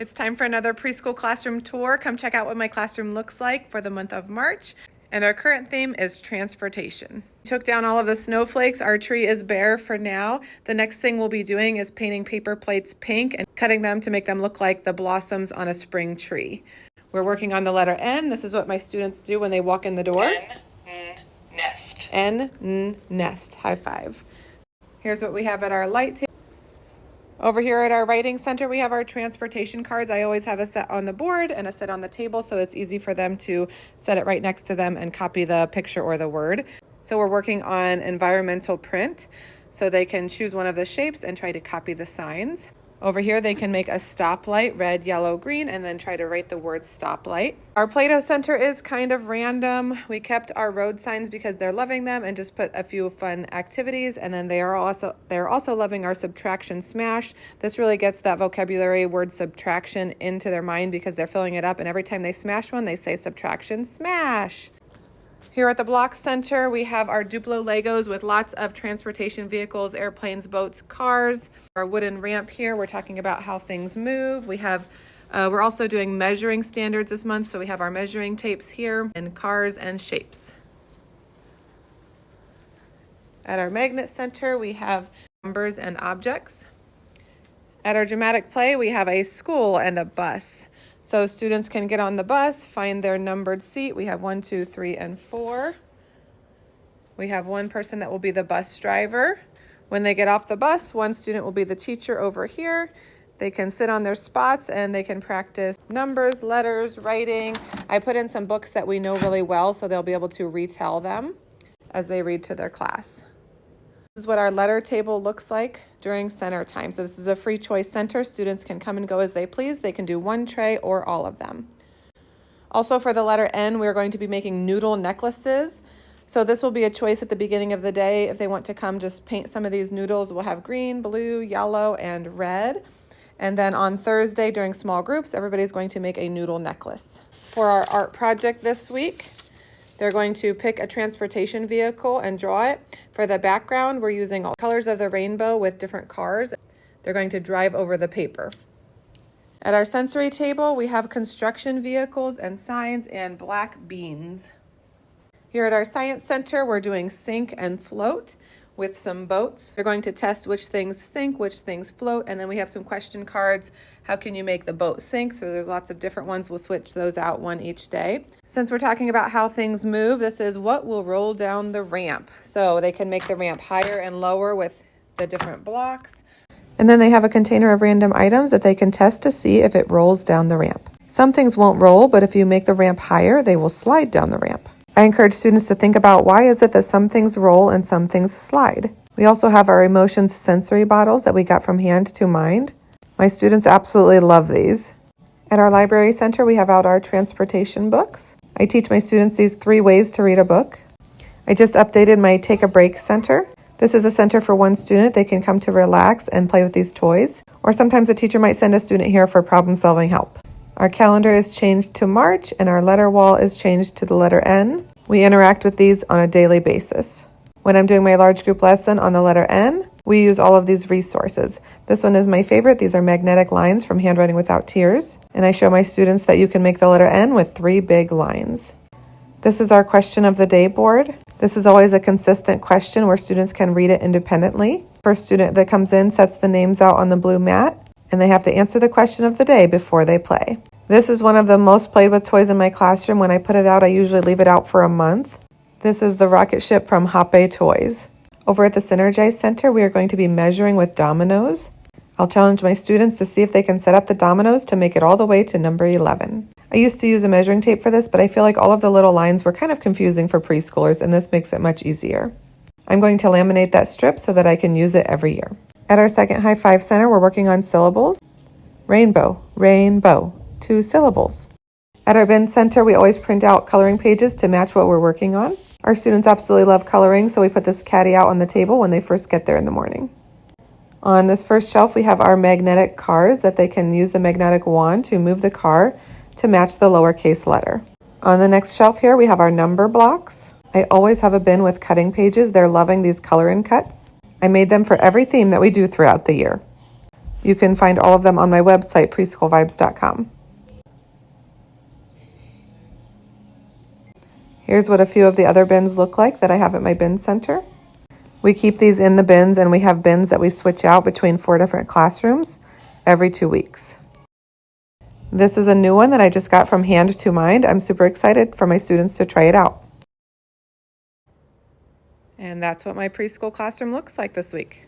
It's time for another preschool classroom tour. Come check out what my classroom looks like for the month of March. And our current theme is transportation. Took down all of the snowflakes. Our tree is bare for now. The next thing we'll be doing is painting paper plates pink and cutting them to make them look like the blossoms on a spring tree. We're working on the letter N. This is what my students do when they walk in the door. Nest. Nest. High five. Here's what we have at our light table. Over here at our writing center, we have our transportation cards. I always have a set on the board and a set on the table, so it's easy for them to set it right next to them and copy the picture or the word. So we're working on environmental print, so they can choose one of the shapes and try to copy the signs. Over here, they can make a stoplight, red, yellow, green, and then try to write the word stoplight. Our Play-Doh center is kind of random. We kept our road signs because they're loving them and just put a few fun activities. And then they're also loving our subtraction smash. This really gets that vocabulary word subtraction into their mind because they're filling it up. And every time they smash one, they say subtraction smash. Here at the Block Center, we have our Duplo Legos with lots of transportation vehicles, airplanes, boats, cars. Our wooden ramp here, we're talking about how things move. We have, we're also doing measuring standards this month, so we have our measuring tapes here and cars and shapes. At our Magnet Center, we have numbers and objects. At our Dramatic Play, we have a school and a bus. So students can get on the bus, find their numbered seat. We have 1, 2, 3, and 4. We have one person that will be the bus driver. When they get off the bus, one student will be the teacher over here. They can sit on their spots and they can practice numbers, letters, writing. I put in some books that we know really well, so they'll be able to retell them as they read to their class. This is what our letter table looks like during center time. So this is a free choice center. Students can come and go as they please. They can do one tray or all of them. Also for the letter N, we're going to be making noodle necklaces. So this will be a choice at the beginning of the day. If they want to come just paint some of these noodles, we'll have green, blue, yellow, and red. And then on Thursday during small groups, everybody's going to make a noodle necklace. For our art project this week, they're going to pick a transportation vehicle and draw it. For the background, we're using all colors of the rainbow with different cars. They're going to drive over the paper. At our sensory table, we have construction vehicles and signs and black beans. Here at our science center, we're doing sink and float with some boats. They're going to test which things sink, which things float, and then we have some question cards. How can you make the boat sink? So there's lots of different ones. We'll switch those out one each day. Since we're talking about how things move, this is what will roll down the ramp. So they can make the ramp higher and lower with the different blocks. And then they have a container of random items that they can test to see if it rolls down the ramp. Some things won't roll, but if you make the ramp higher, they will slide down the ramp. I encourage students to think about why is it that some things roll and some things slide. We also have our emotions sensory bottles that we got from Hand to Mind. My students absolutely love these. At our library center, we have out our transportation books. I teach my students these 3 ways to read a book. I just updated my Take a Break center. This is a center for one student. They can come to relax and play with these toys. Or sometimes a teacher might send a student here for problem-solving help. Our calendar is changed to March and our letter wall is changed to the letter N. We interact with these on a daily basis. When I'm doing my large group lesson on the letter N, we use all of these resources. This one is my favorite. These are magnetic lines from Handwriting Without Tears. And I show my students that you can make the letter N with 3 big lines. This is our question of the day board. This is always a consistent question where students can read it independently. First student that comes in sets the names out on the blue mat, and they have to answer the question of the day before they play. This is one of the most played with toys in my classroom. When I put it out, I usually leave it out for a month. This is the rocket ship from Hoppe Toys. Over at the Synergize Center, we are going to be measuring with dominoes. I'll challenge my students to see if they can set up the dominoes to make it all the way to number 11. I used to use a measuring tape for this, but I feel like all of the little lines were kind of confusing for preschoolers, and this makes it much easier. I'm going to laminate that strip so that I can use it every year. At our second High Five Center, we're working on syllables. Rainbow, rainbow. 2 syllables. At our bin center, we always print out coloring pages to match what we're working on. Our students absolutely love coloring, so we put this caddy out on the table when they first get there in the morning. On this first shelf, we have our magnetic cars that they can use the magnetic wand to move the car to match the lowercase letter. On the next shelf here, we have our number blocks. I always have a bin with cutting pages. They're loving these color and cuts. I made them for every theme that we do throughout the year. You can find all of them on my website, preschoolvibes.com. Here's what a few of the other bins look like that I have at my bin center. We keep these in the bins, and we have bins that we switch out between 4 different classrooms every 2 weeks. This is a new one that I just got from Hand to Mind. I'm super excited for my students to try it out. And that's what my preschool classroom looks like this week.